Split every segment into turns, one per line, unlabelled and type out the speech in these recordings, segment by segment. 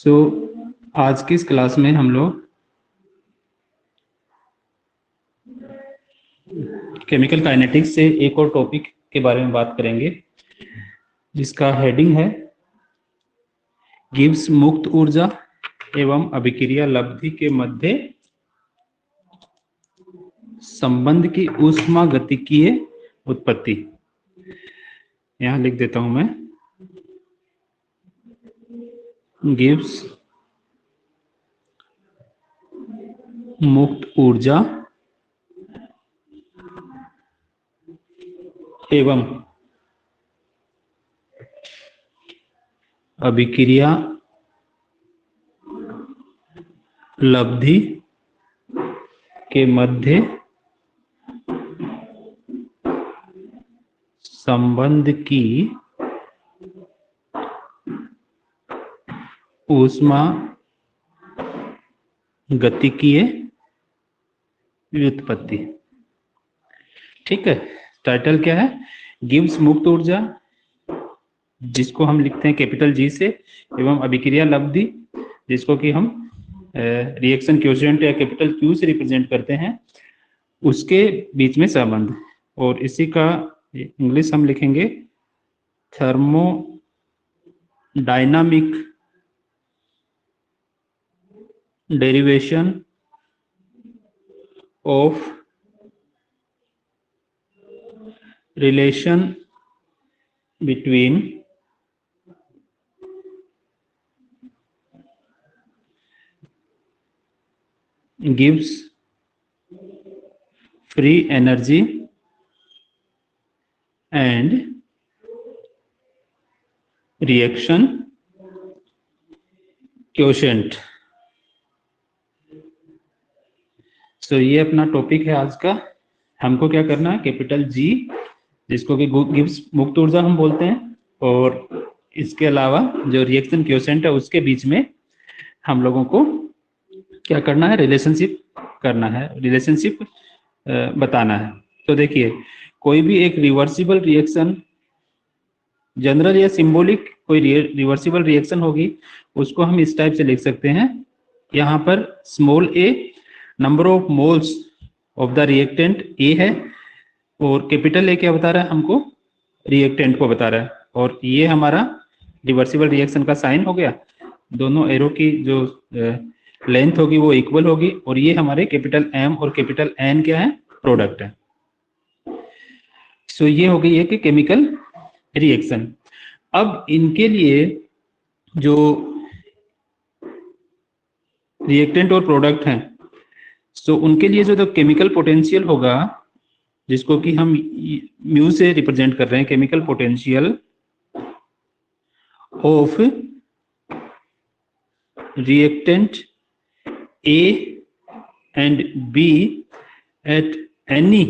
सो आज की इस क्लास में हम लोग केमिकल काइनेटिक्स से एक और टॉपिक के बारे में बात करेंगे जिसका हेडिंग है गिब्स मुक्त ऊर्जा एवं अभिक्रिया लब्धि के मध्य संबंध की ऊष्मागतिकीय उत्पत्ति। यहां लिख देता हूं मैं, गिब्स मुक्त ऊर्जा एवं अभिक्रिया लब्धि के मध्य संबंध की ऊष्मागतिकीय व्युत्पत्ति। ठीक है, टाइटल क्या है? गिब्स मुक्त ऊर्जा, जिसको हम लिखते हैं कैपिटल जी से, एवं अभिक्रिया लब्धि, जिसको कि हम रिएक्शन क्वोशिएंट या कैपिटल क्यू से रिप्रेजेंट करते हैं, उसके बीच में संबंध। और इसी का इंग्लिश हम लिखेंगे thermodynamic derivation of relation between Gibbs free energy and reaction quotient। तो ये अपना टॉपिक है आज का। हमको क्या करना है, कैपिटल जी, जिसको कि गिब्स मुक्त ऊर्जा हम बोलते हैं, और इसके अलावा जो रिएक्शन क्वोशिएंट है उसके बीच में हम लोगों को क्या करना है, रिलेशनशिप करना है, रिलेशनशिप बताना है। तो देखिए, कोई भी एक रिवर्सिबल रिएक्शन, जनरल या सिंबॉलिक कोई रिवर्सिबल रिएक्शन होगी, उसको हम इस टाइप से लिख सकते हैं। यहाँ पर small A number of moles of the reactant A है, और कैपिटल ए क्या बता रहा है हमको, रिएक्टेंट को बता रहा है, और ये हमारा रिवर्सिबल रिएक्शन का साइन हो गया। दोनों एरो की जो लेंथ होगी वो इक्वल होगी, और ये हमारे कैपिटल एम और कैपिटल एन क्या है, प्रोडक्ट है। सो ये हो गई एक केमिकल रिएक्शन। अब इनके लिए जो रिएक्टेंट और प्रोडक्ट हैं, सो उनके लिए जो केमिकल पोटेंशियल होगा, जिसको कि हम म्यू से रिप्रेजेंट कर रहे हैं, chemical potential of reactant A and B at any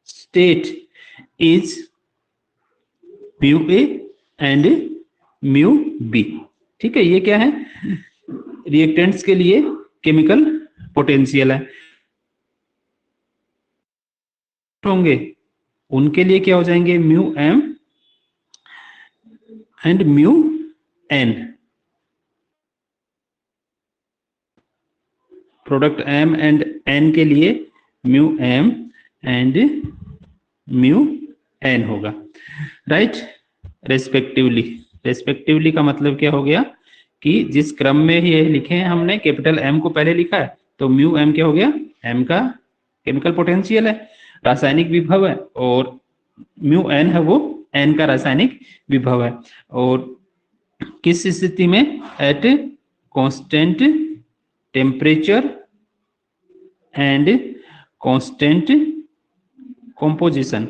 state is mu A and mu B. ठीक है, ये क्या है, रिएक्टेंट्स के लिए केमिकल पोटेंशियल है। होंगे उनके लिए क्या हो जाएंगे, mu M and mu N. Product M and N के लिए mu M and mu N होगा, राइट, रेस्पेक्टिवली। रेस्पेक्टिवली का मतलब क्या हो गया कि जिस क्रम में ये लिखे हैं हमने, कैपिटल एम को पहले लिखा है, तो म्यू एम क्या हो गया, एम का केमिकल पोटेंशियल है, रासायनिक विभव है, और म्यू एन है वो एन का रासायनिक विभव है। और किस स्थिति में, at constant temperature and constant composition.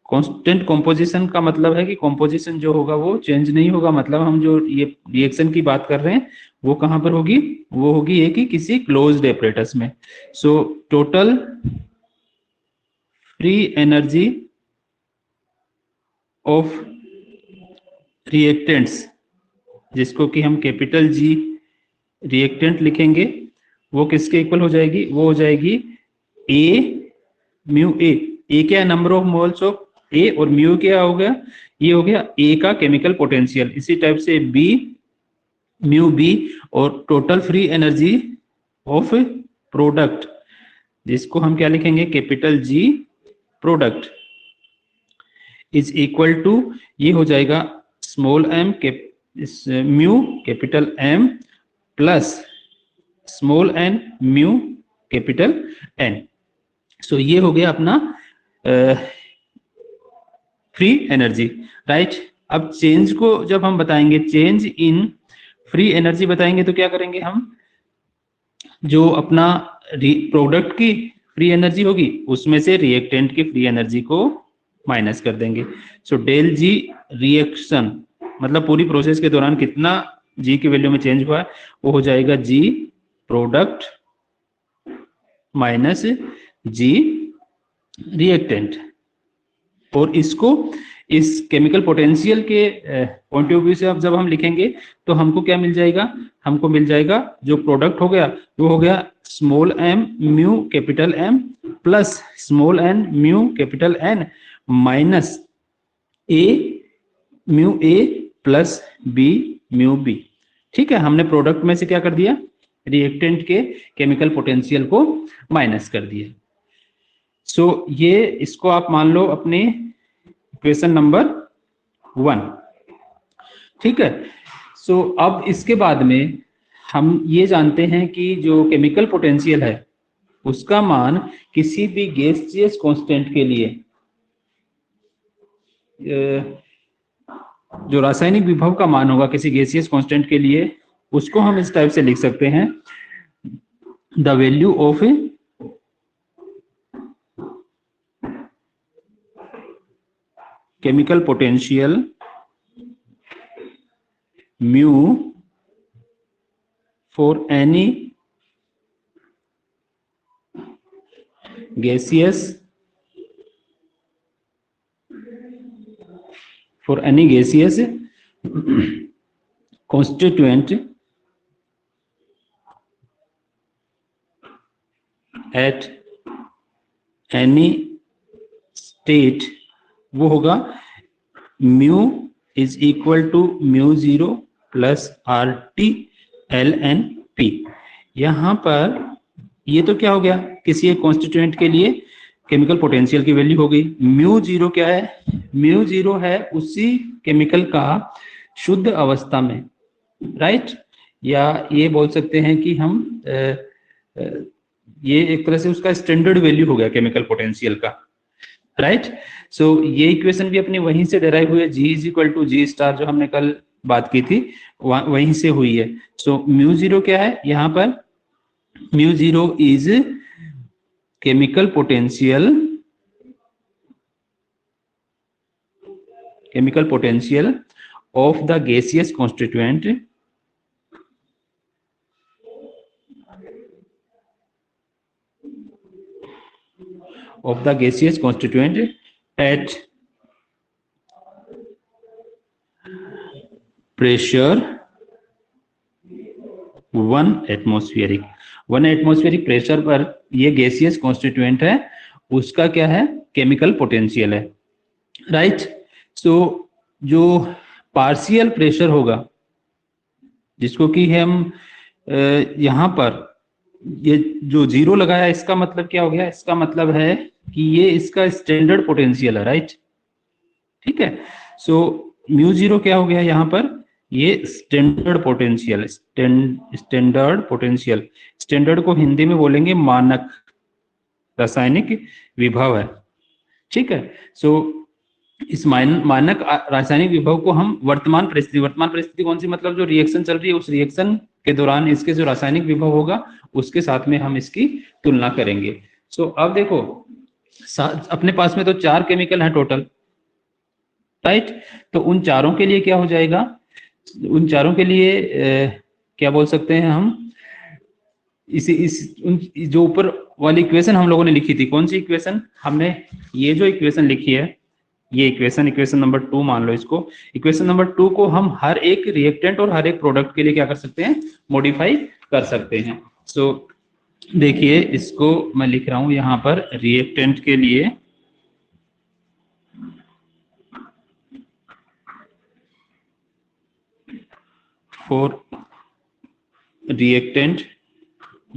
Constant composition का मतलब है कि कंपोजिशन जो होगा वो चेंज नहीं होगा, मतलब हम जो ये रिएक्शन की बात कर रहे हैं वो कहां पर होगी, वो होगी ये कि किसी क्लोज्ड एपरेटस में। So total free energy of reactants, जिसको कि हम कैपिटल जी रिएक्टेंट लिखेंगे, वो किसके इक्वल हो जाएगी, वो हो जाएगी ए म्यू ए। ए क्या है, नंबर ऑफ मोल्स ऑफ ए और म्यू क्या हो गया, ये हो गया ए का केमिकल पोटेंशियल। इसी टाइप से बी, म्यू बी, और total free energy of product, जिसको हम क्या लिखेंगे, capital G product, is equal to, ये हो जाएगा small M mu capital M plus small N mu capital N. So ये हो गया अपना फ्री एनर्जी, राइट। अब चेंज को जब हम बताएंगे, चेंज इन फ्री एनर्जी बताएंगे, तो क्या करेंगे हम, जो अपना प्रोडक्ट की फ्री एनर्जी होगी उसमें से रिएक्टेंट की फ्री एनर्जी को माइनस कर देंगे। सो डेल जी रिएक्शन, मतलब पूरी प्रोसेस के दौरान कितना जी की वैल्यू में चेंज हुआ है, वो हो जाएगा जी प्रोडक्ट माइनस जी रिएक्टेंट। और इसको इस केमिकल पोटेंशियल के पॉइंट ऑफ व्यू से अब जब हम लिखेंगे तो हमको क्या मिल जाएगा, हमको मिल जाएगा जो प्रोडक्ट हो गया वो हो गया small M mu capital M plus small N mu capital N minus A mu A plus B mu B. ठीक है, हमने प्रोडक्ट में से क्या कर दिया, रिएक्टेंट के केमिकल पोटेंशियल को माइनस कर दिया। सो ये इसको आप मान लो अपने इक्वेशन नंबर 1। ठीक है, सो अब इसके बाद में हम ये जानते हैं कि जो केमिकल पोटेंशियल है उसका मान किसी भी गैसियस कांस्टेंट के लिए, जो रासायनिक विभव का मान होगा किसी गैसियस कांस्टेंट के लिए, उसको हम इस टाइप से लिख सकते हैं, the value of chemical potential mu for any gaseous constituent at any state, वो होगा mu is equal to mu zero plus R T L N P. यहां पर ये तो क्या हो गया, किसी एक कॉन्स्टिट्यूएंट के लिए केमिकल पोटेंशियल की वैल्यू हो गई। म्यू जीरो क्या है, म्यू जीरो है उसी केमिकल का शुद्ध अवस्था में, राइट। या ये बोल सकते हैं कि हम ये एक तरह से उसका स्टैंडर्ड वैल्यू हो गया केमिकल पोटेंशियल का, राइट। सो ये इक्वेशन भी अपनी वहीं से डेराइव हुई है, G is equal to G star, जो हमने कल बात की थी वहीं से हुई है। सो म्यू जीरो क्या है, यहाँ पर mu zero is chemical potential of the gaseous constituent at pressure 1 atmospheric pressure पर ये गैसियस कॉन्स्टिट्यूएंट है, उसका क्या है, केमिकल पोटेंशियल है, राइट। सो जो पार्शियल प्रेशर होगा, जिसको कि हम यहाँ पर ये जो जीरो लगाया, इसका मतलब क्या हो गया, इसका मतलब है कि ये इसका स्टैंडर्ड पोटेंशियल है, राइट। ठीक है, सो म्यू जीरो क्या हो गया यहाँ पर, ये स्टैंडर्ड पोटेंशियल, स्टैंडर्ड को हिंदी में बोलेंगे मानक रासायनिक विभव है। ठीक है, सो इस मानक रासायनिक विभव को हम वर्तमान परिस्थिति कौन सी, मतलब जो रिएक्शन चल रही है उस रिएक्शन के दौरान इसके जो रासायनिक विभव होगा उसके साथ में हम इसकी तुलना करेंगे। सो अब देखो, अपने पास में तो 4 केमिकल हैं टोटल, राइट। तो उन चारों के लिए क्या हो जाएगा, उन चारों के लिए क्या बोल सकते हैं हम, जो ऊपर वाली इक्वेशन हम लोगों ने लिखी थी, कौन सी इक्वेशन हमने, ये जो इक्वेशन लिखी है, ये इक्वेशन नंबर 2 मान लो इसको। इक्वेशन नंबर 2 को हम हर एक रिएक्टेंट और हर एक प्रोडक्ट के लिए क्या कर सकते हैं, मॉडिफाई कर सकते हैं। सो देखिए, इसको मैं लिख रहा हूं यहाँ पर रिएक्टेंट के लिए for reactant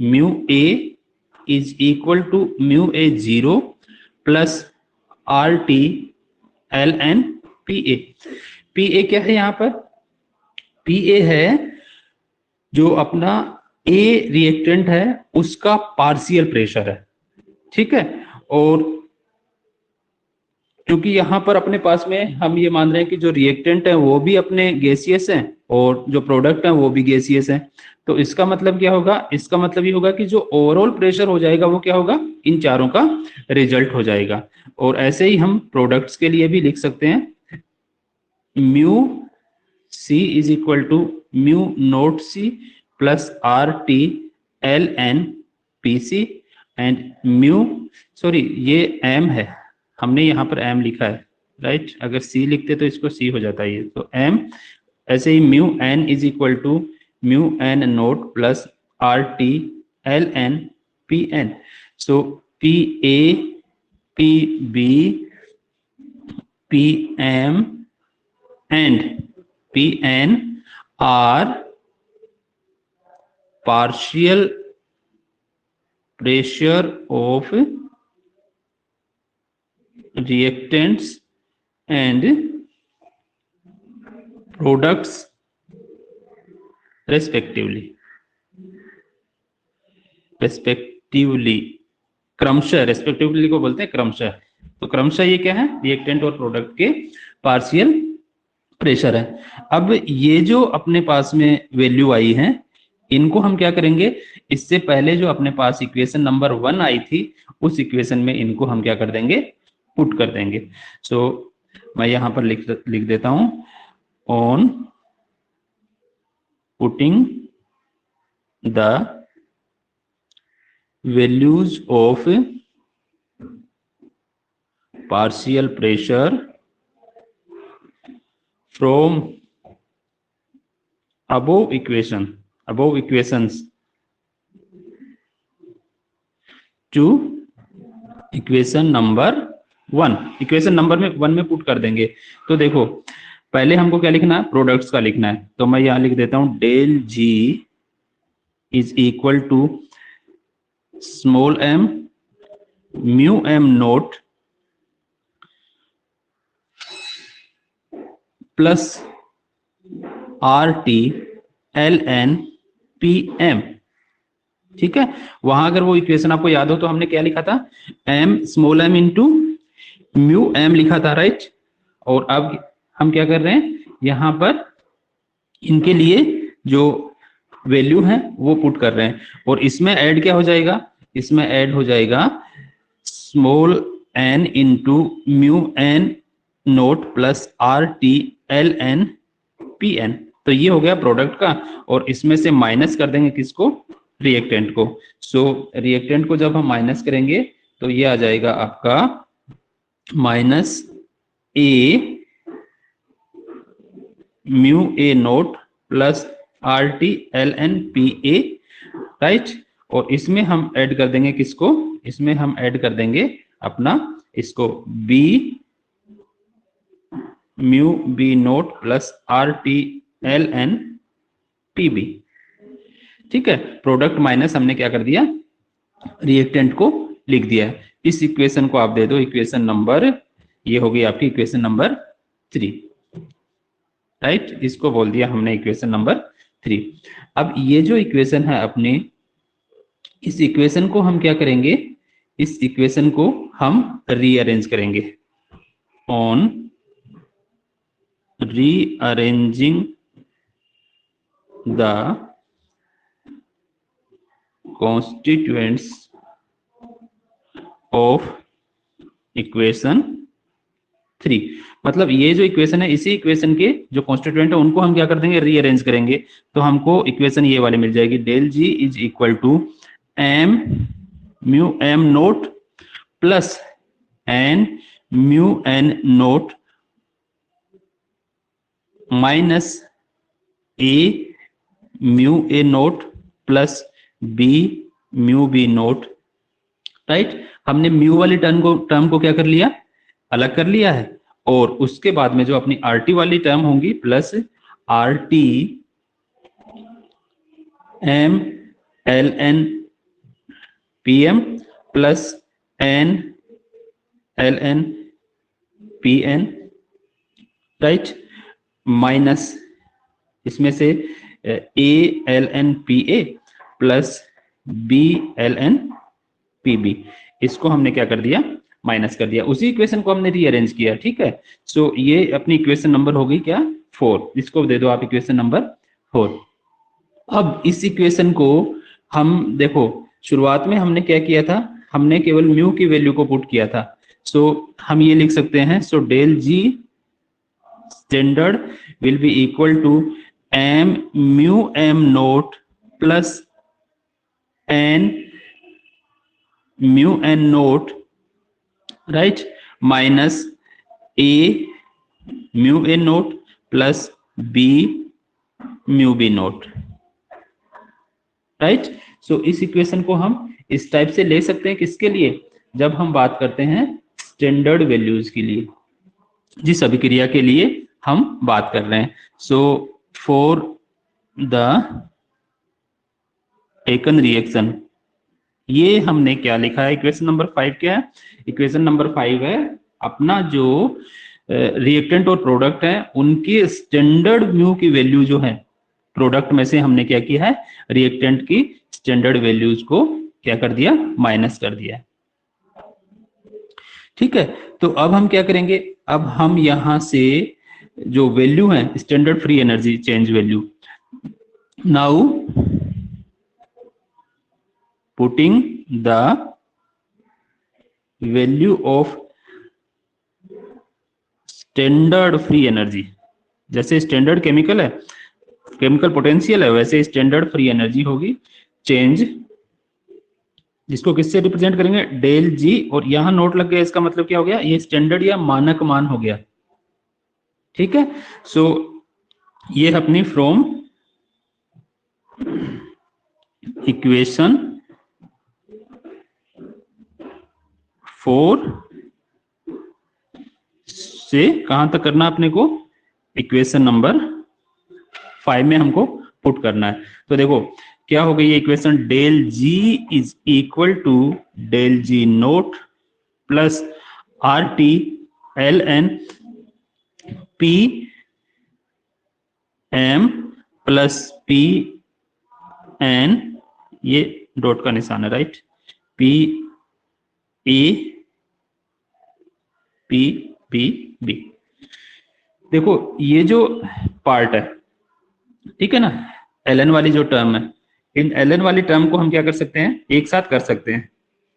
mu A is equal to mu A 0 plus R T L N P A. P A क्या है यहाँ पर? पी ए है जो अपना ए रिएक्टेंट है उसका पार्शियल प्रेशर है, ठीक है। और क्योंकि यहाँ पर अपने पास में हम ये मान रहे हैं कि जो रिएक्टेंट है वो भी अपने गैसियस हैं और जो प्रोडक्ट है वो भी गैसियस है, तो इसका मतलब क्या होगा? इसका मतलब ये होगा कि जो ओवरऑल प्रेशर हो जाएगा वो क्या होगा? इन चारों का रिजल्ट हो जाएगा। और ऐसे ही हम प्रोडक्ट्स के लिए भी लिख सकते हैं, mu C is equal to mu naught C plus R T L N P C and mu, sorry ये एम है, हमने यहाँ पर एम लिखा है, राइट। अगर सी लिखते तो इसको सी हो जाता है ये, तो एम। ऐसे ही mu N is equal to mu N naught plus R T L N P N. So P A P B P M and P N are partial pressure of reactants and products respectively क्रमशः, respectively को बोलते हैं क्रमशः। तो क्रमशः ये क्या है? रिएक्टेंट और प्रोडक्ट के पार्शियल प्रेशर है। अब ये जो अपने पास में वैल्यू आई है इनको हम क्या करेंगे? इससे पहले जो अपने पास इक्वेशन नंबर 1 आई थी उस इक्वेशन में इनको हम क्या कर देंगे? पुट कर देंगे। सो मैं यहां पर लिख देता हूं, on putting the values of partial pressure from above equations to equation number 1। Equation number में 1 में पुट कर देंगे। तो देखो पहले हमको क्या लिखना है? प्रोडक्ट्स का लिखना है। तो मैं यहां लिख देता हूं del G is equal to small M mu M naught plus R T L N P M, ठीक है। वहां अगर वो इक्वेशन आपको याद हो तो हमने क्या लिखा था? M small M into mu M लिखा था, राइट। और अब हम क्या कर रहे हैं? यहां पर इनके लिए जो वैल्यू है वो पुट कर रहे हैं और इसमें ऐड क्या हो जाएगा? इसमें ऐड हो जाएगा small N into mu N naught plus R T L N P N. तो ये हो गया प्रोडक्ट का और इसमें से माइनस कर देंगे किसको? रिएक्टेंट को। सो रिएक्टेंट को जब हम माइनस करेंगे तो ये आ जाएगा आपका minus A mu A naught plus R T L N P A, right. और इसमें हम ऐड कर देंगे किसको? इसमें हम ऐड कर देंगे अपना इसको B mu B naught plus R T L N P B, ठीक है। प्रोडक्ट माइनस हमने क्या कर दिया? रिएक्टेंट को लिख दिया है। इस इक्वेशन को आप दे दो इक्वेशन नंबर, ये हो गई आपकी इक्वेशन नंबर 3, राइट। इसको बोल दिया हमने इक्वेशन नंबर 3। अब ये जो इक्वेशन है अपनी, इस इक्वेशन को हम क्या करेंगे? इस इक्वेशन को हम रीअरेंज करेंगे। On rearranging the constituents of equation 3, मतलब ये जो इक्वेशन है इसी इक्वेशन के जो कॉन्स्टिट्यूएंट है उनको हम क्या कर देंगे? रीअरेंज करेंगे। तो हमको इक्वेशन ये वाली मिल जाएगी, del G is equal to M mu M naught plus N mu N naught minus A mu A naught plus B mu B naught, right. हमने म्यू वाली टर्म को क्या कर लिया? अलग कर लिया है। और उसके बाद में जो अपनी आर टी वाली टर्म होंगी plus R T m ln pm plus n ln pn, right, minus इसमें से a ln pa plus b ln pb, इसको हमने क्या कर दिया, माइनस कर दिया। उसी इक्वेशन को हमने रीअरेंज किया, ठीक है। सो ये अपनी इक्वेशन नंबर हो गई क्या, 4। इसको दे दो आप इक्वेशन नंबर 4। अब इस इक्वेशन को हम देखो, शुरुआत में हमने क्या किया था, हमने केवल म्यू की वैल्यू को पुट किया था। सो हम ये लिख सकते हैं, so del G standard will be equal to M mu M naught plus N mu N naught, right, minus A mu A naught plus B mu B naught, right. So इस equation को हम इस type से ले सकते हैं, किसके लिए, जब हम बात करते हैं स्टैंडर्ड वैल्यूज के लिए, जिस अभिक्रिया के लिए हम बात कर रहे हैं। So for the taken reaction, ये हमने क्या लिखा है, इक्वेशन नंबर 5 क्या है, इक्वेशन नंबर 5 है अपना जो रिएक्टेंट और प्रोडक्ट है उनके स्टैंडर्ड म्यू की वैल्यू जो है, प्रोडक्ट में से हमने क्या किया है, रिएक्टेंट की स्टैंडर्ड वैल्यूज को क्या कर दिया, माइनस कर दिया, ठीक है। तो अब हम क्या करेंगे, अब हम यहां से जो वैल्यू है standard free energy change value, now putting the value of standard free energy, जैसे स्टैंडर्ड केमिकल है, केमिकल पोटेंशियल है, वैसे स्टैंडर्ड फ्री एनर्जी होगी चेंज, जिसको किससे रिप्रेजेंट करेंगे, डेल जी, और यहां नोट लग गया, इसका मतलब क्या हो गया, ये स्टैंडर्ड या मानक मान हो गया, ठीक है। सो ये अपनी फ्रॉम इक्वेशन 4 से कहां तक करना अपने को, इक्वेशन नंबर 5 में हमको पुट करना है। तो देखो क्या हो गई ये equation, del G is equal to del G naught plus R T L N P M plus P N, ये डॉट का निशान है, right, P A P B B. देखो ये जो पार्ट है, ठीक है ना, एल एन वाली जो टर्म है, इन एल एन वाली टर्म को हम क्या कर सकते हैं, एक साथ कर सकते हैं,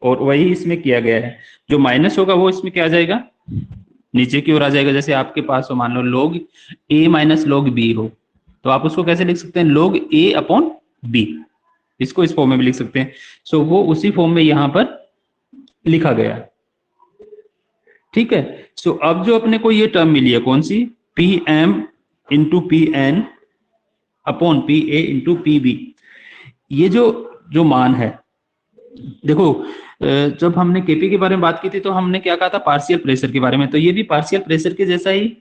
और वही इसमें किया गया है। जो माइनस होगा वो इसमें क्या आ जाएगा, नीचे की ओर आ जाएगा। जैसे आपके पास हो मान लो log a minus log b हो, तो आप उसको कैसे लिख सकते हैं, log a अपॉन b, इसको इस फॉर्म में भी लिख सकते हैं। सो वो उसी फॉर्म में यहां पर लिखा गया है, ठीक है। सो अब जो अपने को ये टर्म मिली है कौन सी, P M into P N upon P A into P B, ये जो जो मान है, देखो जब हमने केपी के बारे में बात की थी तो हमने क्या कहा था, पार्शियल प्रेशर के बारे में, तो ये भी पार्शियल प्रेशर के जैसा ही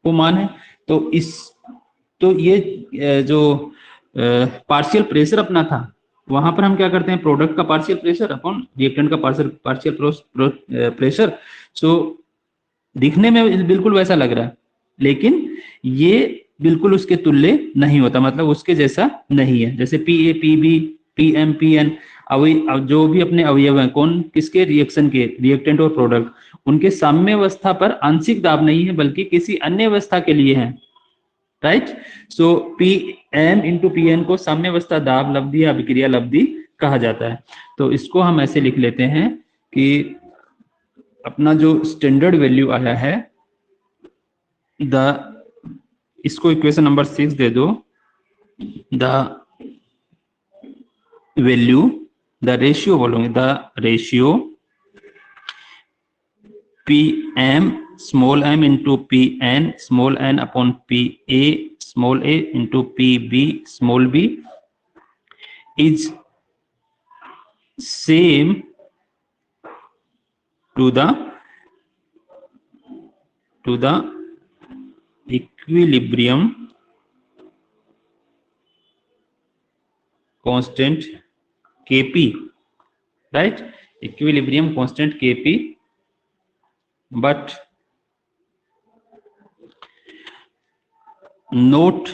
वो मान है। तो इस तो ये जो पार्शियल प्रेशर अपना था, वहां पर हम क्या करते हैं, प्रोडक्ट का पार्शियल प्रेशर अपॉन रिएक्टेंट का पार्शियल प्रेशर। सो दिखने में बिल्कुल वैसा लग रहा है, लेकिन ये बिल्कुल उसके तुल्य नहीं होता, मतलब उसके जैसा नहीं है। जैसे P A P B P M P N, जो भी अपने अवयव हैं, कौन किसके, रिएक्शन के, रिएक्टेंट और प्रोडक्ट, उनके साम्य अवस्था पर आंशिक दाब नहीं है बल्कि किसी अन्य अवस्था के लिए है, right. So P M into P N को साम्य अवस्था दाब लब्धि या अभिक्रिया लब्धि कहा जाता है। तो इसको हम ऐसे लिख लेते हैं कि अपना जो स्टैंडर्ड वैल्यू आया है, इसको इक्वेशन नंबर 6 दे दो, द वैल्यू, द रेशियो बोलोगे, the ratio P M small M into P N small N upon P A small A into P B small B is same to the equilibrium constant Kp, right? Equilibrium constant Kp, but not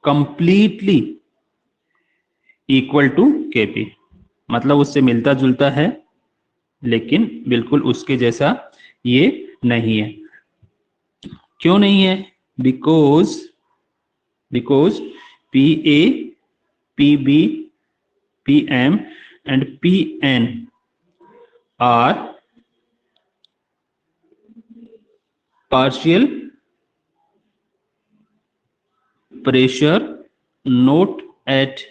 completely equal to Kp, मतलब उससे मिलता जुलता है लेकिन बिल्कुल उसके जैसा ये नहीं है। क्यों नहीं है? Because Pa, Pb, Pm and Pn are partial pressure not at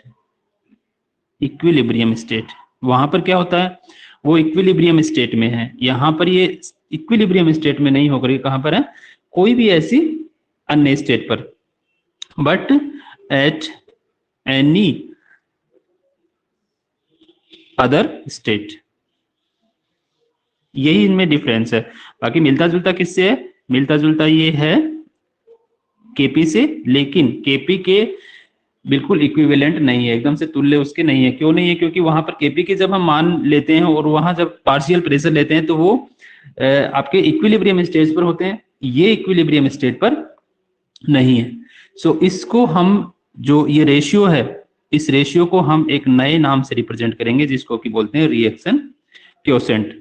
equilibrium state. वहां पर क्या होता है, वो इक्विलिब्रियम स्टेट में है, यहां पर ये इक्विलिब्रियम स्टेट में नहीं होकर कहां पर है, कोई भी ऐसी अन्य स्टेट पर, but at any other state. यही इनमें डिफरेंस है। बाकी मिलता जुलता किससे है? मिलता जुलता ये है Kp से, लेकिन Kp के बिल्कुल इक्विवेलेंट नहीं है, एकदम से तुल्य उसके नहीं है। क्यों नहीं है? क्योंकि वहां पर Kp के जब हम मान लेते हैं और वहां जब पार्शियल प्रेशर लेते हैं तो वो आपके इक्विलिब्रियम स्टेज पर होते हैं, ये इक्विलिब्रियम स्टेट पर नहीं है। सो इसको हम, जो ये रेशियो है, इस रेशियो को हम एक नए नाम से रिप्रेजेंट करेंगे जिसको कि बोलते हैं reaction quotient,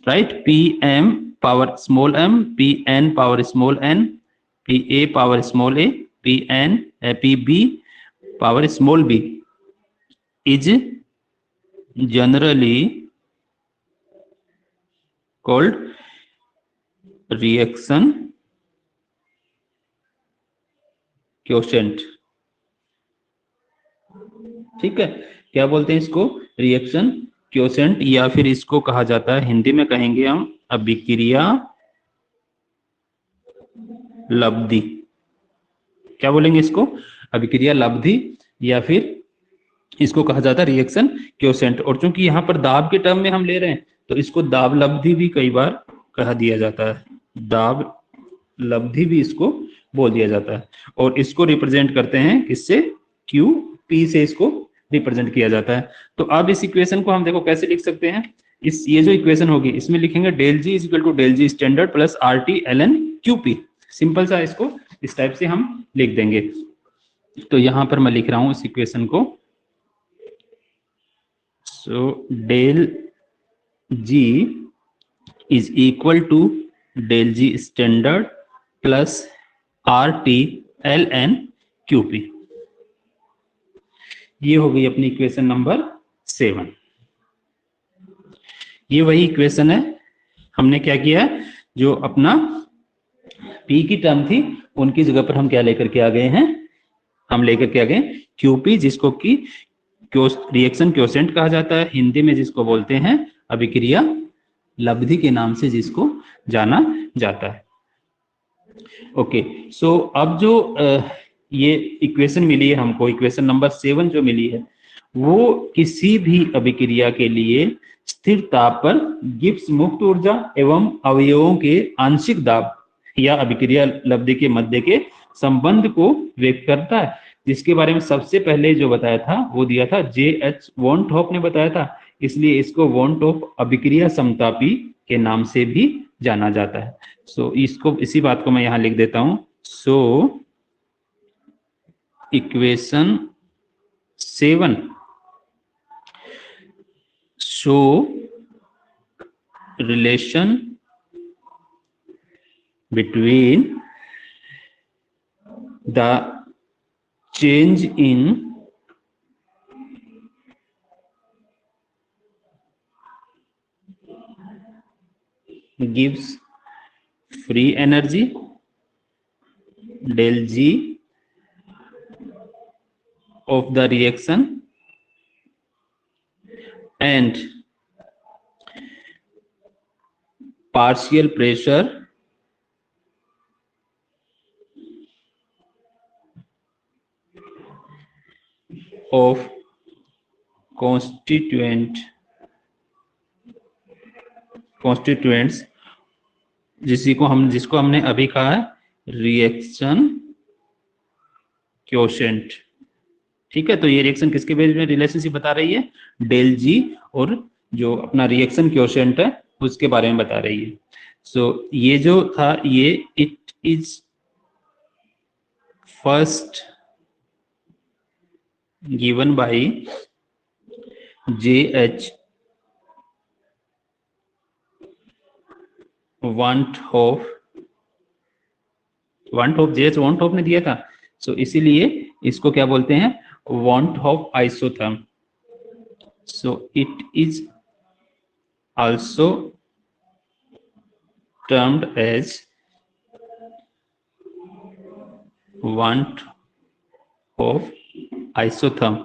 right? Pm power small m, Pn power small n, Pa power small a, Pb power small b is generally called reaction quotient. ठीक है, क्या बोलते हैं इसको? रिएक्शन क्वोशिएंट, या फिर इसको कहा जाता है, हिंदी में कहेंगे हम अभिक्रिया लब्धि। क्या बोलेंगे इसको? अभिक्रिया लब्धि, या फिर इसको कहा जाता है रिएक्शन क्वोशिएंट। और चूंकि यहाँ पर दाब के टर्म में हम ले रहे हैं तो इसको दाब लब्धि भी कई बार कहा दिया जाता है, दाब लब्धि भी इसको बोल दिया जाता है। और इसको रिप्रेजेंट करते हैं किससे? Qp से इसको रिप्रेजेंट किया जाता है। तो अब इस इक्वेशन को हम देखो कैसे लिख सकते हैं। इस ये जो इक्वेशन होगी इसमें लिखेंगे del G is equal to del G standard plus RT ln Qp। Simple सा इसको इस टाइप से हम लिख देंगे। तो यहां पर मैं लिख रहा हूं इस इक्वेशन को। So del G is equal to del G standard plus RT ln Qp। ये हो गई अपनी इक्वेशन नंबर 7। ये वही इक्वेशन है, हमने क्या किया है, जो अपना P की टर्म थी उनकी जगह पर हम क्या लेकर के आ गए हैं, हम लेकर के आ गए Qp, जिसको कि रिएक्शन क्वोशिएंट कहा जाता है, हिंदी में जिसको बोलते हैं अभिक्रिया लब्धि के नाम से जिसको जाना जाता है। ओके, सो अब जो ये इक्वेशन मिली है हमको, इक्वेशन नंबर 7 जो मिली है, वो किसी भी अभिक्रिया के लिए स्थिर ताप पर गिब्स मुक्त ऊर्जा एवं अवयवों के आंशिक दाब या अभिक्रिया लब्धि के मध्य के संबंध को व्यक्त करता है, जिसके बारे में सबसे पहले जो बताया था वो दिया था J.H. वॉन टॉप ने बताया था। इसलिए इसको वॉन टॉप अभिक्रिया समतापी के नाम से भी जाना जाता है। सो इसको, इसी बात को मैं यहां लिख देता हूं। So equation 7 show relation between the change in gives free energy del G of the reaction and partial pressure of constituents, जिसको हमने अभी कहा है रिएक्शन क्वोशिएंट। ठीक है, तो ये रिएक्शन किसके बेस में रिलेशनशिप बता रही है, डेल जी और जो अपना रिएक्शन क्वोशिएंट है उसके बारे में बता रही है। सो ये जो था ये it is first given by JH JH want of ने दिया था, सो इसीलिए इसको क्या बोलते हैं, want of isotherm. So it is also termed as want of isotherm,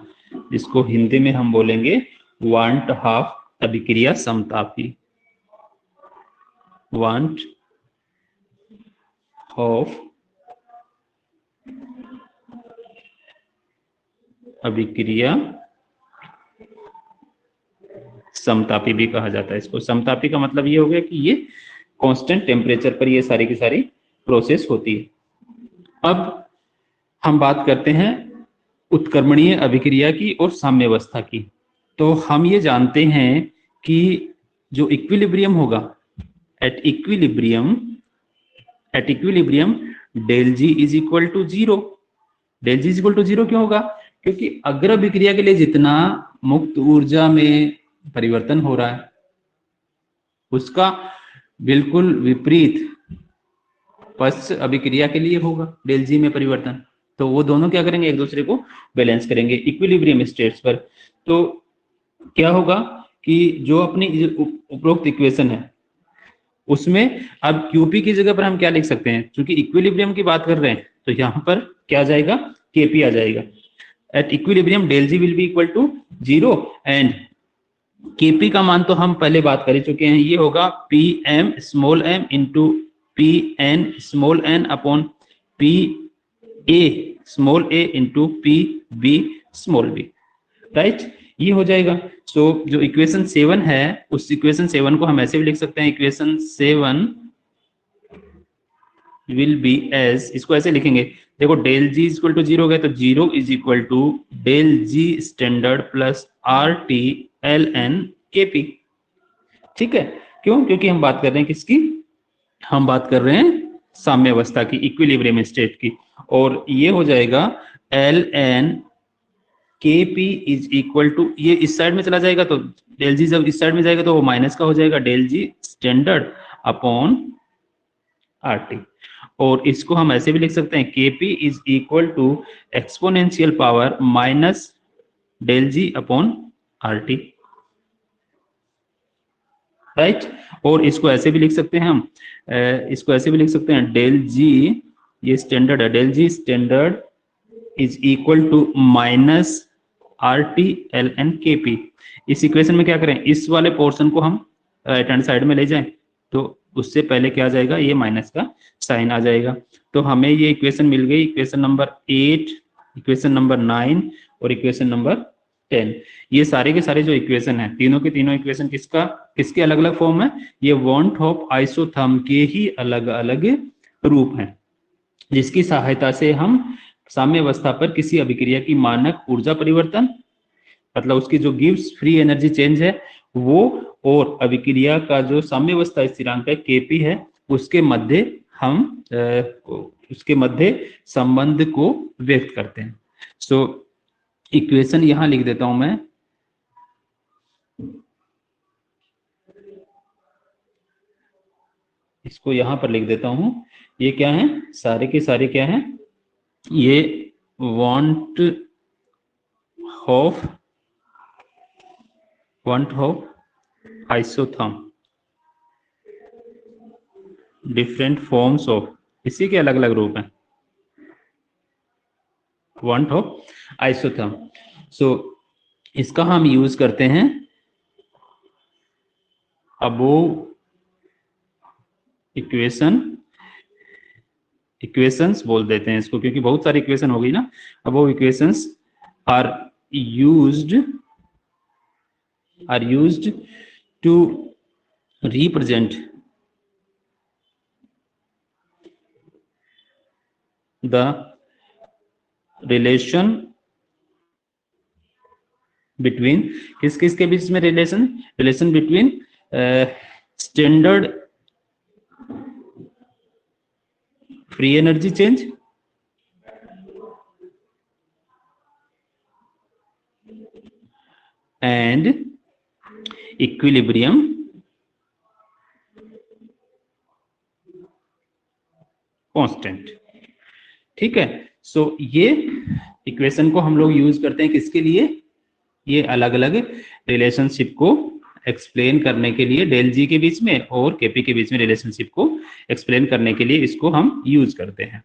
जिसको हिंदी में हम बोलेंगे want of अभिक्रिया समतापी, want of अभिक्रिया समतापी भी कहा जाता है इसको। समतापी का मतलब ये हो गया कि ये कांस्टेंट टेम्परेचर पर ये सारी की सारी प्रोसेस होती है। अब हम बात करते हैं उत्क्रमणीय अभिक्रिया की और साम्यावस्था की। तो हम ये जानते हैं कि जो इक्विलिब्रियम होगा, at equilibrium del G is equal to zero. Del G is equal to zero क्यों होगा, क्योंकि अग्र अभिक्रिया के लिए जितना मुक्त ऊर्जा में परिवर्तन हो रहा है उसका बिल्कुल विपरीत पश्च अभिक्रिया के लिए होगा डेल जी में परिवर्तन। तो वो दोनों क्या करेंगे, एक दूसरे को बैलेंस करेंगे इक्विलिब्रियम स्टेट्स पर। तो क्या होगा कि जो अपनी उपरोक्त इक्वेशन है उसमें अब क्यूपी की जगह पर हम क्या लिख सकते हैं, क्योंकि इक्विलिब्रियम की बात कर रहे हैं तो यहां पर क्या आ जाएगा, केपी आ जाएगा। At equilibrium del G will be equal to zero and KP का मान तो हम पहले बात कर चुके हैं, ये होगा P M small M into P N small N upon P A small A into P B small B, right, ये हो जाएगा। सो जो इक्वेशन 7 है उस इक्वेशन 7 को हम ऐसे भी लिख सकते हैं, इक्वेशन 7 विल बी एज, इसको ऐसे लिखेंगे, देखो del G is equal to zero गए तो zero is equal to del G standard plus R T L N K P. ठीक है, क्यों, क्योंकि हम बात कर रहे हैं किसकी, हम बात कर रहे हैं साम्यावस्था की, इक्विलिब्रियम स्टेट की। और ये हो जाएगा L N K P is equal to, ये इस साइड में चला जाएगा तो डेल जी जब इस साइड में जाएगा तो वो माइनस का हो जाएगा, del G standard upon R T. और इसको हम ऐसे भी लिख सकते हैं, K P is equal to exponential power minus del G upon R T, right. और इसको ऐसे भी लिख सकते हैं हम, इसको ऐसे भी लिख सकते हैं, डेल जी, ये स्टैंडर्ड है, del G standard is equal to minus R T L N K P. इस इक्वेशन में क्या करें, इस वाले पोर्शन को हम राइट हैंड साइड में ले जाएं तो उससे पहले क्या आ जाएगा, ये माइनस का साइन आ जाएगा। तो हमें ये इक्वेशन मिल गई, इक्वेशन नंबर 8, इक्वेशन नंबर 9 और इक्वेशन नंबर 10। ये सारे के सारे जो इक्वेशन है, तीनों के तीनों इक्वेशन किसका, किसके अलग अलग फॉर्म है, ये वांट ऑफ आइसोथर्म के ही अलग अलग रूप हैं, जिसकी सहायता से हम साम्यावस्था पर किसी अभिक्रिया की मानक ऊर्जा परिवर्तन, मतलब उसकी जो गिब्स फ्री एनर्जी चेंज है वो, और अभिक्रिया का जो साम्यावस्था स्थिरांक है केपी है, उसके मध्य हम उसके मध्य संबंध को व्यक्त करते हैं। सो इक्वेशन यहां लिख देता हूं मैं, इसको यहां पर लिख देता हूं, ये क्या है, सारे के सारे क्या है, ये want of isotherm, different forms of, इसी के अलग अलग रूप हैं, want of isotherm। सो इसका हम यूज करते हैं अबोव इक्वेशंस बोल देते हैं इसको, क्योंकि बहुत सारी इक्वेशन हो गई ना। Above equations are used to represent the relation between किस किस के बीच में relation between standard free energy change and equilibrium constant. ठीक है, सो ये इक्वेशन को हम लोग यूज करते हैं किसके लिए, ये अलग अलग रिलेशनशिप को एक्सप्लेन करने के लिए, डेल जी के बीच में और केपी के बीच में रिलेशनशिप को एक्सप्लेन करने के लिए इसको हम यूज करते हैं।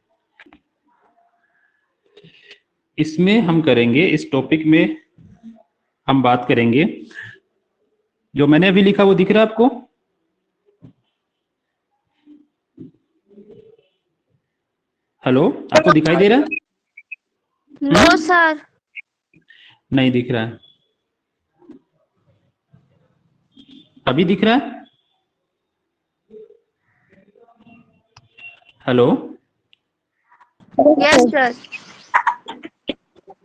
इसमें हम करेंगे, इस टॉपिक में हम बात करेंगे, जो मैंने अभी लिखा वो दिख रहा है आपको? हेलो, आपको दिखाई दे रहा है?
नो सर,
नहीं दिख रहा है। अभी दिख रहा है? Hello,
yes sir.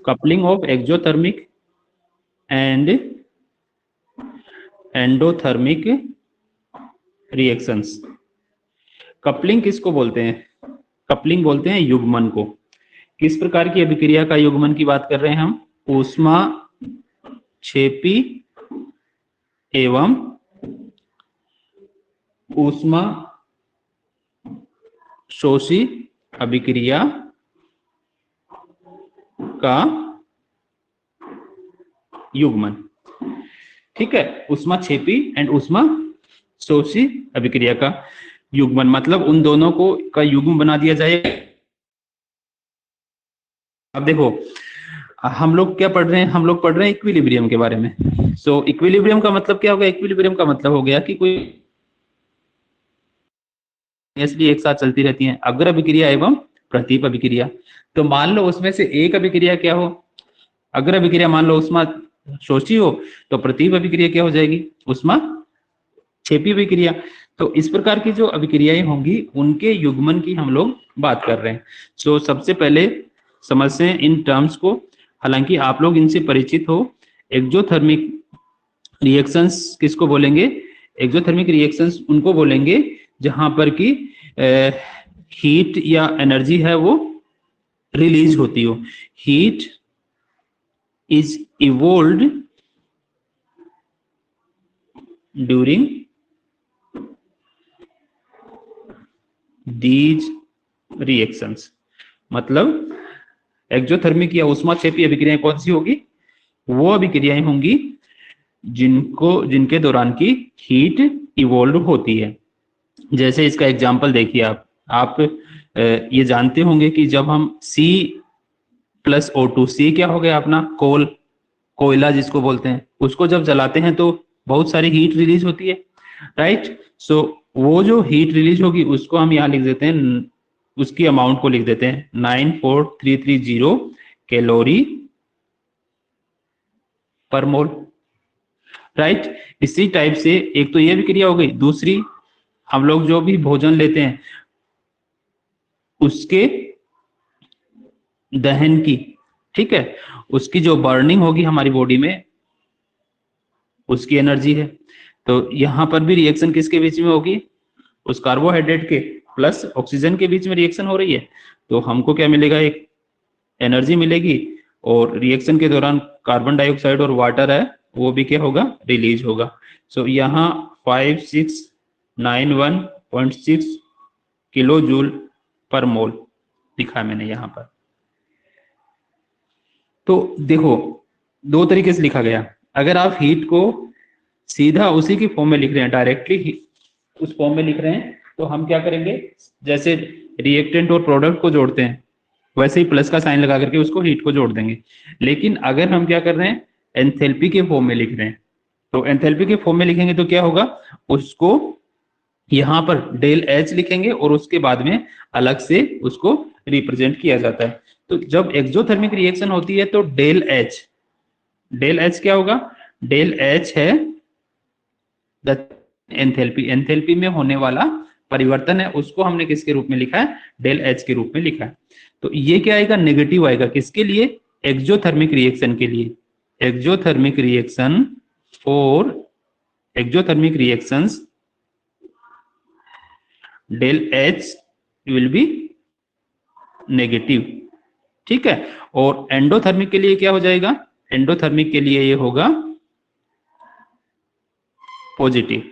Coupling of exothermic and endothermic reactions. Coupling किसको बोलते हैं? कपलिंग बोलते हैं युग्मन को। किस प्रकार की अभिक्रिया का युग्मन की बात कर रहे हैं हम? ऊष्मा क्षेपी एवं ऊष्मा शोषी अभिक्रिया का युग्मन। ठीक है, ऊष्मा क्षेपी एंड ऊष्मा शोषी अभिक्रिया का युग्मन, मतलब उन दोनों को का युग्म बना दिया जाए। अब देखो, हम लोग क्या पढ़ रहे हैं? हम लोग पढ़ रहे हैं इक्विलिब्रियम के बारे में। सो इक्विलिब्रियम का मतलब क्या हो गया? इक्विलिब्रियम का मतलब हो गया कि कोई इसलिए एक साथ चलती रहती हैं, अग्र अभिक्रिया एवं प्रतीप अभिक्रिया। तो मान लो उसमें से एक अभिक्रिया क्या हो? अग्र अभिक्रिया मान लो ऊष्मा शोषी हो, तो प्रतीप अभिक्रिया क्या हो जाएगी? ऊष्मा क्षेपी अभिक्रिया। तो इस प्रकार की जो अभिक्रियाएं होंगी उनके युग्मन की हम लोग बात कर रहे हैं। तो सबसे पहले समझते हैं इन टर्म्स को, हालांकि आप लोग इनसे परिचित हो। एक्सोथर्मिक रिएक्शंस किसको बोलेंगे? एक्सोथर्मिक रिएक्शंस उनको बोलेंगे जहां पर कि हीट या एनर्जी है वो रिलीज होती हो। Heat is evolved during these reactions. मतलब एक्सोथर्मिक या ऊष्माक्षेपी अभिक्रियाएं कौन सी होगी? वो अभिक्रियाएं होंगी जिनके दौरान की हीट इवोल्व होती है। जैसे इसका एग्जांपल देखिए, आप ये जानते होंगे कि जब हम C+O2, सी क्या हो गया अपना? कोयला जिसको बोलते हैं, उसको जब जलाते हैं तो बहुत सारी हीट रिलीज होती है, राइट? सो वो जो हीट रिलीज होगी उसको हम यहाँ लिख देते हैं, उसकी अमाउंट को लिख देते हैं 94330 कैलोरी पर मोल, राइट? इसी टाइप से एक तो ये अभिक्रिया हो गई। दूसरी, हम लोग जो भी भोजन लेते हैं उसके दहन की, ठीक है, उसकी जो बर्निंग होगी हमारी बॉडी में, उसकी एनर्जी है। तो यहां पर भी रिएक्शन किसके बीच में होगी? उस कार्बोहाइड्रेट के प्लस ऑक्सीजन के बीच में रिएक्शन हो रही है। तो हमको क्या मिलेगा? एक एनर्जी मिलेगी, और रिएक्शन के दौरान कार्बन डाइऑक्साइड और वाटर है वो भी क्या होगा? रिलीज होगा। सो यहाँ 5691.6 किलो जूल पर मोल लिखा है मैंने यहाँ पर। तो देखो, दो तरीके से लिखा गया। अगर आप हीट को सीधा उसी की फॉर्म में लिख रहे हैं, डायरेक्टली उस फॉर्म में लिख रहे हैं, तो हम क्या करेंगे? जैसे रिएक्टेंट और प्रोडक्ट को जोड़ते हैं वैसे ही प्लस का साइन लगा करके उसको हीट को जोड़ देंगे। लेकिन अगर हम क्या कर रहे हैं? एंथैल्पी के फॉर्म में लिख रहे हैं, तो एंथैल्पी के फॉर्म में लिखेंगे तो क्या होगा? उसको यहां पर डेल एच लिखेंगे और उसके बाद में अलग से उसको रिप्रेजेंट किया जाता है। तो जब एक्सोथर्मिक रिएक्शन होती है तो डेल एच क्या होगा? डेल एच है एंथैल्पी, एंथैल्पी में होने वाला परिवर्तन है, उसको हमने किसके रूप में लिखा है? डेल एच के रूप में लिखा है। तो ये क्या आएगा? नेगेटिव आएगा। किसके लिए? एक्सोथर्मिक रिएक्शन के लिए। exothermic reaction or exothermic reactions del H will be negative, ठीक है। और एंडोथर्मिक के लिए क्या हो जाएगा, एंडोथर्मिक के लिए ये होगा पॉजिटिव,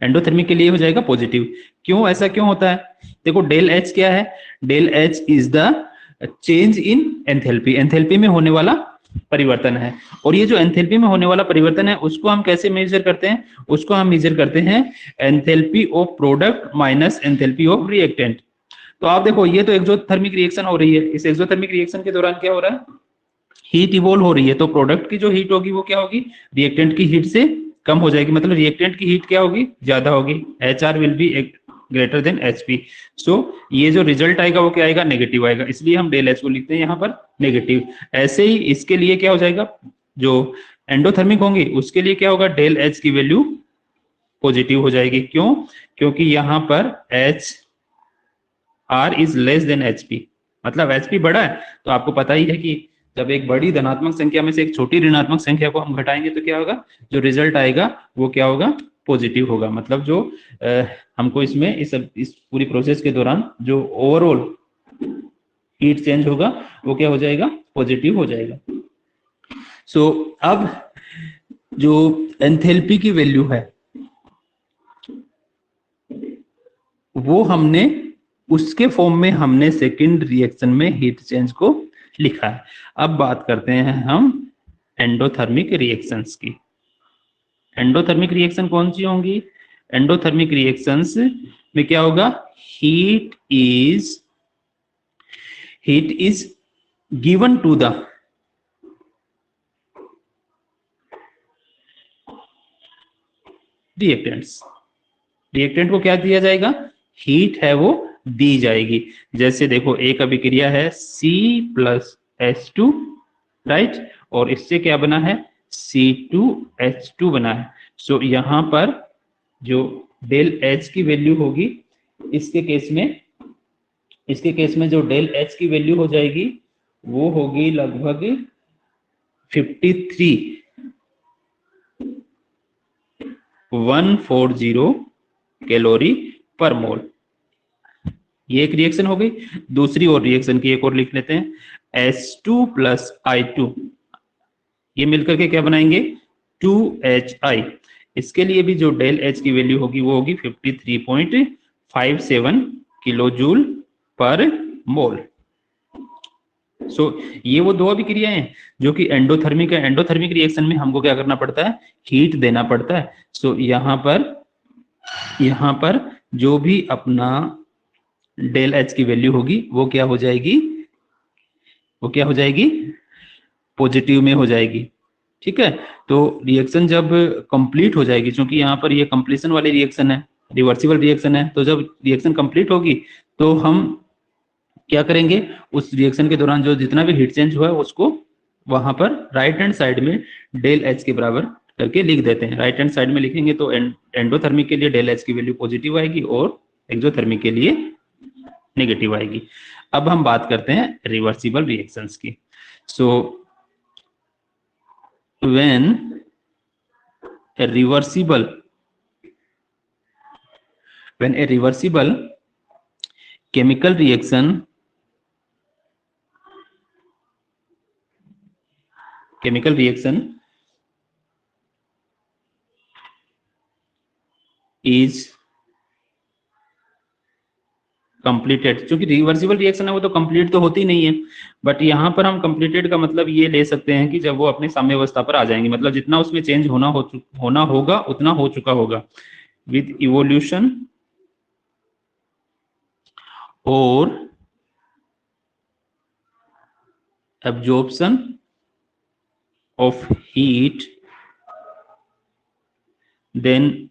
एंडोथर्मिक के लिए हो जाएगा पॉजिटिव। क्यों, ऐसा क्यों होता है? देखो डेल एच क्या है, del H is the change in enthalpy, enthalpy में होने वाला परिवर्तन है। और ये जो एंथैल्पी में होने वाला परिवर्तन है उसको हम कैसे मेजर करते हैं, उसको हम मेजर करते हैं enthalpy of product minus enthalpy of reactant. तो आप देखो ये तो एक्सोथर्मिक रिएक्शन हो रही है, इस एक्सोथर्मिक रिएक्शन के दौरान क्या हो रहा है, हीट इवॉल्व हो रही है। तो प्रोडक्ट की जो हीट होगी वो क्या होगी, रिएक्टेंट की हीट से कम हो जाएगी, मतलब रिएक्टेंट की हीट क्या होगी, ज्यादा होगी। HR will be greater than HP। सो ये जो रिजल्ट आएगा वो क्या आएगा, नेगेटिव आएगा, इसलिए हम डेल एच को लिखते हैं यहाँ पर नेगेटिव। ऐसे ही इसके लिए क्या हो जाएगा, जो एंडोथर्मिक होंगी उसके लिए क्या होगा, डेल एच की वैल्यू पॉजिटिव हो जाएगी। क्यों, क्योंकि यहाँ पर HR is less than HP, मतलब HP बड़ा है। तो आपको पता ही है कि जब एक बड़ी धनात्मक संख्या में से एक छोटी ऋणात्मक संख्या को हम घटाएंगे तो क्या होगा, जो रिजल्ट आएगा वो क्या होगा, पॉजिटिव होगा। मतलब जो हमको इसमें इस पूरी प्रोसेस के दौरान जो ओवरऑल हीट चेंज होगा वो क्या हो जाएगा, पॉजिटिव हो जाएगा। सो अब जो एंथैल्पी की वैल्यू है वो हमने उसके फॉर्म में हमने सेकंड रिएक्शन में हीट चेंज को लिखा है। अब बात करते हैं हम एंडोथर्मिक रिएक्शंस की। एंडोथर्मिक रिएक्शन कौन सी होंगी, एंडोथर्मिक रिएक्शंस में क्या होगा, heat is given to the reactants, reactant को क्या दिया जाएगा, हीट है वो दी जाएगी। जैसे देखो एक अभिक्रिया है C+H2, राइट, और इससे क्या बना है, C2H2 बना है। सो यहाँ पर जो डेल H की वैल्यू होगी इसके केस में जो डेल H की वैल्यू हो जाएगी वो होगी लगभग 140 कैलोरी पर मोल। ये एक रिएक्शन हो गई। दूसरी और रिएक्शन की एक और लिख लेते हैं, H2 + I2, ये मिलकर के क्या बनाएंगे, 2HI। इसके लिए भी जो डेल H की वैल्यू होगी वो होगी 53.57 किलो जूल पर मोल। सो ये वो दो अभिक्रियाएं हैं जो कि एंडोथर्मिक है। एंडोथर्मिक रिएक्शन में हमको क्या करना पड़ता है, हीट देना पड़ता है। सो यहाँ पर जो भी अपना डेल H की वैल्यू होगी वो क्या हो जाएगी, पॉजिटिव में हो जाएगी, ठीक है। तो रिएक्शन जब कंप्लीट हो जाएगी, क्योंकि यहाँ पर ये कंप्लीशन वाली रिएक्शन है, रिवर्सिबल रिएक्शन है, तो जब रिएक्शन कंप्लीट होगी तो हम क्या करेंगे, उस रिएक्शन के दौरान जो जितना भी हीट चेंज हुआ है उसको वहां पर राइट हैंड साइड में डेल H के बराबर करके लिख देते हैं। राइट हैंड साइड में लिखेंगे तो एंडोथर्मिक के लिए डेल H की वैल्यू पॉजिटिव आएगी और एक्सोथर्मिक के लिए नेगेटिव आएगी। अब हम बात करते हैं रिवर्सिबल रिएक्शंस की। So when a reversible chemical reaction is completed, क्योंकि रिवर्सिबल रिएक्शन है वो तो कंप्लीट तो होती नहीं है, बट यहाँ पर हम कंप्लीटेड का मतलब ये ले सकते हैं कि जब वो अपने साम्यावस्था पर आ जाएंगे, मतलब जितना उसमें चेंज होना होगा उतना हो चुका होगा विद इवोल्यूशन और absorption of heat, then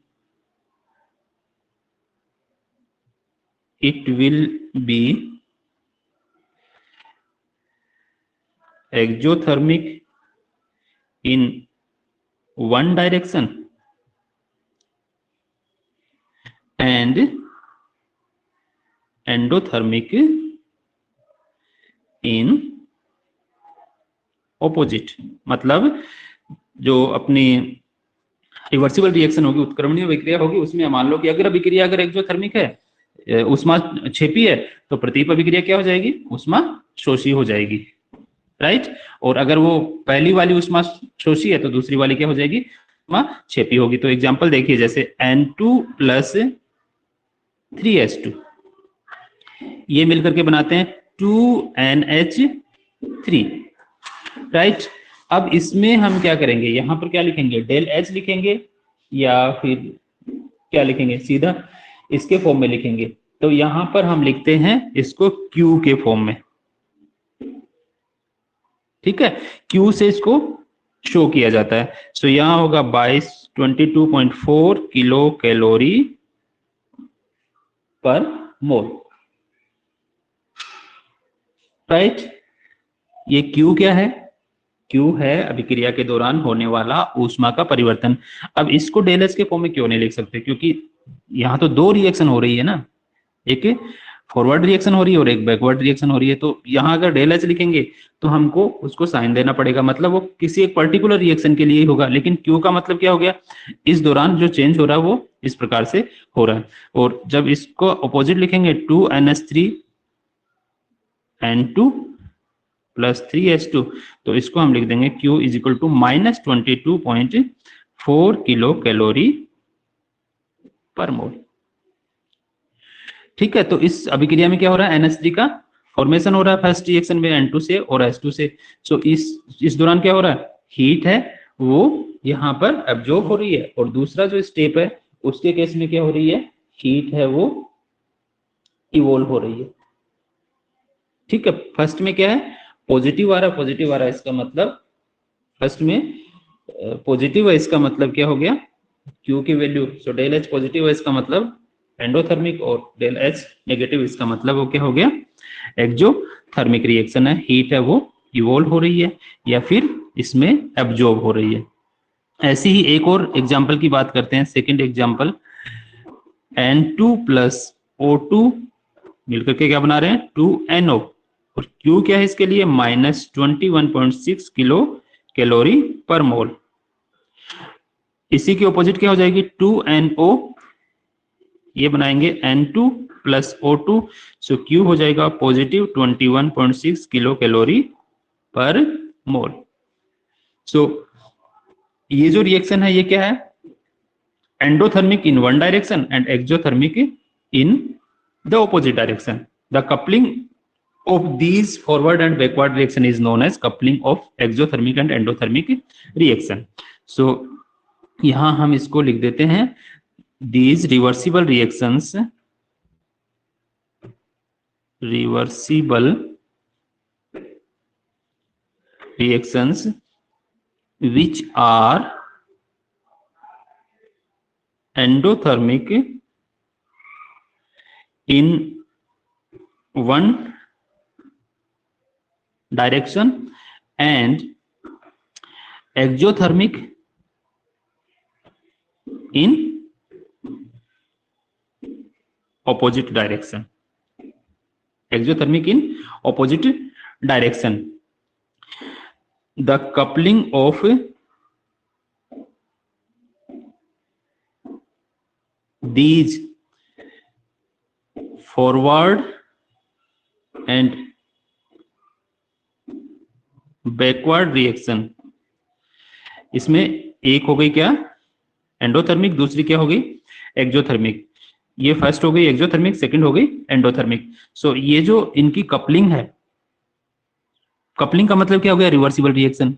it will be exothermic in one direction and endothermic in opposite, मतलब जो अपनी रिवर्सिबल रिएक्शन होगी, उत्क्रमणीय अभिक्रिया होगी, उसमें मान लो कि अगर अभिक्रिया अगर एक्सोथर्मिक है, ऊष्मा क्षेपी है, तो प्रतीप अभिक्रिया क्या हो जाएगी, ऊष्मा शोषी हो जाएगी, राइट। और अगर वो पहली वाली ऊष्मा शोषी है तो दूसरी वाली क्या हो जाएगी, ऊष्मा क्षेपी होगी। तो एग्जांपल देखिए, जैसे N2 प्लस 3H2, ये मिलकर के बनाते हैं 2NH3, राइट। अब इसमें हम क्या करेंगे, यहां पर क्या लिखेंगे, डेल H लिखेंगे या फिर क्या लिखेंगे, सीधा इसके फॉर्म में लिखेंगे। तो यहां पर हम लिखते हैं इसको Q के फॉर्म में, ठीक है, Q से इसको शो किया जाता है। सो यहां होगा 22.4 किलो कैलोरी पर मोल, राइट। ये Q क्या है, Q है अभिक्रिया के दौरान होने वाला ऊष्मा का परिवर्तन। अब इसको डेल एच के फॉर्म में क्यों नहीं लिख सकते, क्योंकि यहाँ तो दो रिएक्शन हो रही है ना, एक फॉरवर्ड रिएक्शन हो रही है और एक बैकवर्ड रिएक्शन हो रही है। तो यहाँ अगर डेल एच लिखेंगे तो हमको उसको साइन देना पड़ेगा, मतलब वो किसी एक पर्टिकुलर रिएक्शन के लिए ही होगा। लेकिन Q का मतलब क्या हो गया, इस दौरान जो चेंज हो रहा है वो इस प्रकार से हो रहा है। और जब इसको अपोजिट लिखेंगे 2NH3N2 प्लस 3H2, तो इसको हम लिख देंगे Q is equal to -22.4 kilocalorie per mole, ठीक है। तो इस अभिक्रिया में क्या हो रहा है, NH3 का फॉर्मेशन हो रहा है फर्स्ट रिएक्शन में N2 से और H2 से। सो इस दौरान क्या हो रहा है, हीट है वो यहाँ पर एब्जॉर्ब हो रही है, और दूसरा जो स्टेप है उसके केस में क्या हो रही है, हीट है वो इवोल्व हो रही है, ठीक है। फर्स्ट में क्या है, पॉजिटिव आ रहा है, इसका मतलब फर्स्ट में पॉजिटिव है, इसका मतलब क्या हो गया, Q की value, so del H positive है, इसका मतलब एंडोथर्मिक, और डेल H नेगेटिव, इसका मतलब वो क्या हो गया, एक्सोथर्मिक रिएक्शन है, हीट है वो इवोल्व हो रही है या फिर इसमें एब्जॉर्ब हो रही है। ऐसी ही एक और एग्जांपल की बात करते हैं, second example, N2 plus O2 मिलकर के क्या बना रहे हैं, 2NO, और Q क्या है इसके लिए, -21.6 किलो कैलोरी पर मोल। इसी के ऑपोजिट क्या हो जाएगी, 2NO, ये बनाएंगे N2 प्लस O2, सो Q हो जाएगा पॉजिटिव 21.6 किलो कैलोरी पर मोल। सो ये जो रिएक्शन है ये क्या है, endothermic in one direction and exothermic in the opposite direction. The coupling of these forward and backward reaction is known as coupling of exothermic and endothermic reaction. So यहां हम इसको लिख देते हैं, these reversible reactions which are endothermic in one direction and exothermic in opposite direction, exothermic in opposite direction. The coupling of these forward and backward reaction, इसमें एक हो गई क्या एंडोथर्मिक, दूसरी क्या हो गई एक्सोथर्मिक। ये फर्स्ट हो गई एक्सोथर्मिक, सेकंड हो गई एंडोथर्मिक। सो ये जो इनकी कपलिंग है, कपलिंग का मतलब क्या हो गया, रिवर्सिबल रिएक्शन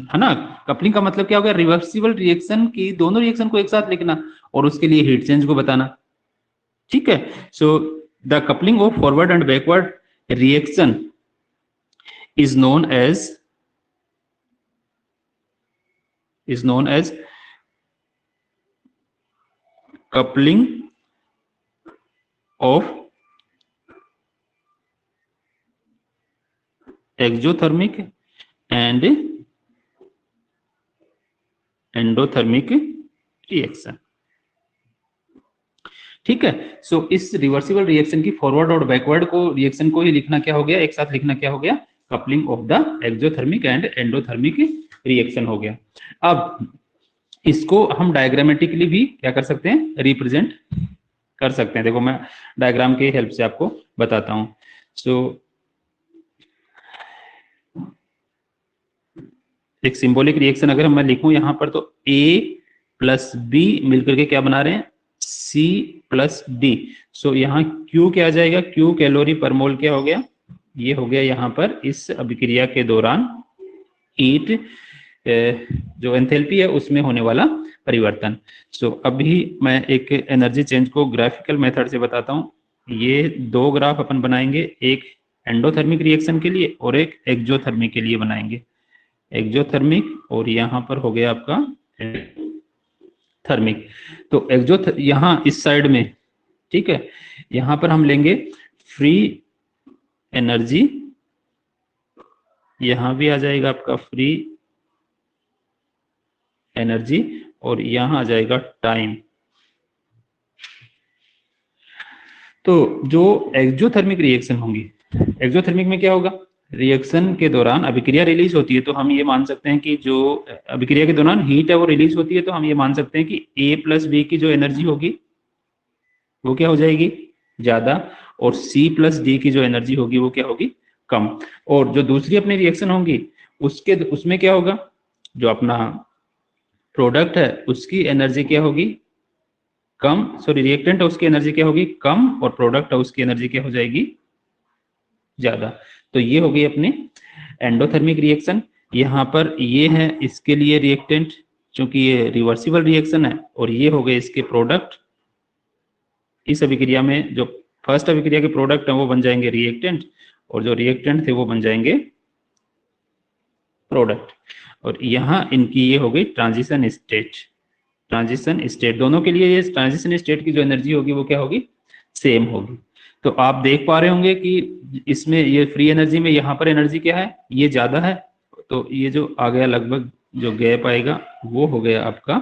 है ना। कपलिंग का मतलब क्या हो गया, रिवर्सिबल रिएक्शन की दोनों रिएक्शन को एक साथ लिखना और उसके लिए हीट चेंज को बताना, ठीक है। So the coupling of forward and backward reaction is known as coupling of exothermic and endothermic reaction, ठीक है। सो इस रिवर्सिबल रिएक्शन की फॉरवर्ड और बैकवर्ड को रिएक्शन को ही लिखना क्या हो गया, एक साथ लिखना क्या हो गया, coupling of the exothermic and endothermic reaction हो गया। अब इसको हम डायग्रामेटिकली भी क्या कर सकते हैं, रिप्रेजेंट कर सकते हैं। देखो मैं डायग्राम के हेल्प से आपको बताता हूं। सो एक सिंबॉलिक रिएक्शन अगर मैं लिखूं यहां पर, तो A प्लस बी मिलकर के क्या बना रहे हैं, C प्लस डी। सो यहाँ Q क्या आ जाएगा, Q कैलोरी पर मोल क्या हो गया, ये हो गया यहाँ पर इस अभिक्रिया के दौरान हीट जो एंथैल्पी है उसमें होने वाला परिवर्तन। सो अभी मैं एक एनर्जी चेंज को ग्राफिकल मेथड से बताता हूँ। ये दो ग्राफ अपन बनाएंगे, एक एंडोथर्मिक रिएक्शन के लिए और एक एक्सोथर्मिक के लिए बनाएंगे। एक्सोथर्मिक और यहाँ पर हो गया आपका थर्मिक। तो यहाँ इस साइड में, ठीक है, यहाँ पर हम लेंगे फ्री एनर्जी, यहां भी आ जाएगा आपका फ्री एनर्जी और यहां आ जाएगा टाइम। तो जो एक्सोथर्मिक रिएक्शन होंगी, एक्सोथर्मिक में क्या होगा, रिएक्शन के दौरान अभिक्रिया रिलीज होती है, तो हम ये मान सकते हैं कि जो अभिक्रिया के दौरान हीट है वो रिलीज होती है, तो हम ये मान सकते हैं कि A प्लस बी की जो एनर्जी होगी वो क्या हो जाएगी, ज्यादा, और C प्लस डी की जो एनर्जी होगी वो क्या होगी, कम। और जो दूसरी अपनी रिएक्शन होंगी उसमें क्या होगा, जो अपना प्रोडक्ट है उसकी एनर्जी क्या होगी, कम, सॉरी रिएक्टेंट है उसकी एनर्जी क्या होगी, कम, और प्रोडक्ट है उसकी एनर्जी क्या हो जाएगी, ज्यादा। तो ये हो गई अपनी एंडोथर्मिक रिएक्शन। यहाँ पर ये है इसके लिए रिएक्टेंट, क्योंकि ये रिवर्सिबल रिएक्शन है, और ये हो गए इसके प्रोडक्ट। इस अभिक्रिया में जो फर्स्ट अभिक्रिया के प्रोडक्ट है वो बन जाएंगे रिएक्टेंट, और जो रिएक्टेंट थे वो बन जाएंगे प्रोडक्ट। और यहाँ इनकी ये हो गई ट्रांजिशन स्टेट। ट्रांजिशन स्टेट दोनों के लिए ये ट्रांजिशन स्टेट की जो एनर्जी होगी वो क्या होगी, सेम होगी। तो आप देख पा रहे होंगे कि इसमें ये फ्री एनर्जी में यहाँ पर एनर्जी क्या है, ये ज्यादा है, तो ये जो आ गया लगभग जो गैप आएगा वो हो गया आपका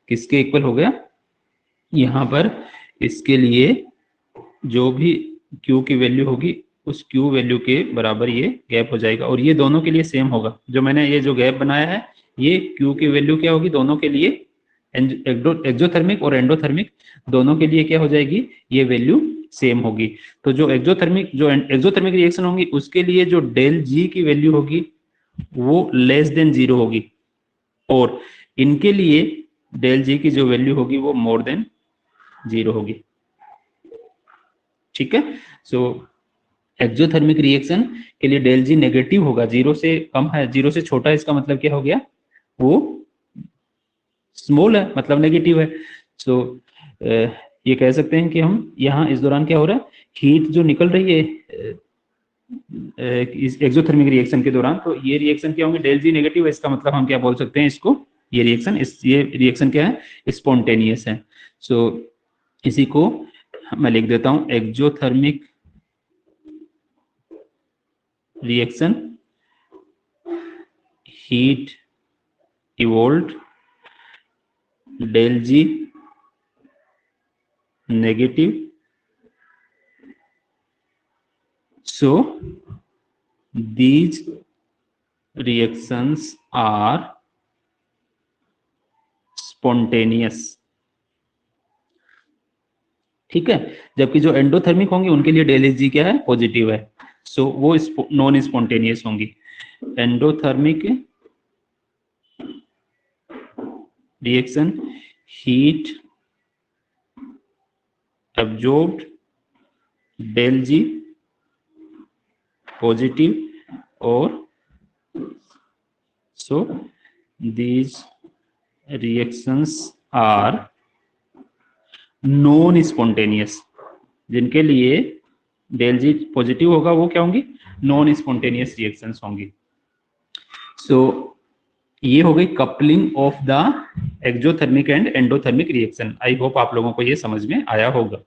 किसके इक्वल हो गया, यहाँ पर इसके लिए जो भी Q की वैल्यू होगी उस Q वैल्यू के बराबर ये गैप हो जाएगा, और ये दोनों के लिए सेम होगा। जो मैंने ये जो गैप बनाया है ये Q की वैल्यू क्या होगी, दोनों के लिए एक्सोथर्मिक और एंडोथर्मिक दोनों के लिए क्या हो जाएगी, ये वैल्यू सेम होगी। तो जो एक्सोथर्मिक रिएक्शन होंगी उसके लिए जो डेल जी की वैल्यू होगी वो लेस देन 0 होगी, और इनके लिए डेल जी की जो वैल्यू होगी वो मोर देन 0 होगी। ठीक है, सो एक्सोथर्मिक रिएक्शन के लिए डेल जी नेगेटिव होगा, 0 से कम है, 0 से छोटा है, इसका मतलब क्या हो गया, वो स्मॉल है, मतलब नेगेटिव है। सो ये कह सकते हैं कि हम यहाँ इस दौरान क्या हो रहा है, हीट जो निकल रही है इस एक्सोथर्मिक रिएक्शन के दौरान, तो ये रिएक्शन क्या होंगे, डेल जी नेगेटिव है, इसका मतलब हम क्या बोल सकते हैं इसको, ये रिएक्शन क्या है, स्पॉन्टेनियस है। सो इसी को मैं लिख देता हूं, exothermic reaction heat evolved del G negative, so these reactions are spontaneous। ठीक है, जबकि जो एंडोथर्मिक होंगे उनके लिए डेल जी क्या है, पॉजिटिव है, सो वो नॉन स्पॉन्टेनियस होंगी। Endothermic reaction heat absorbed del G positive, और so these reactions are non spontaneous। जिनके लिए डेल जी पॉजिटिव होगा वो क्या होंगी, नॉन स्पॉन्टेनियस रिएक्शंस होंगी। सो ये हो गई coupling of the exothermic and endothermic reaction. I hope आप लोगों को ये समझ में आया होगा।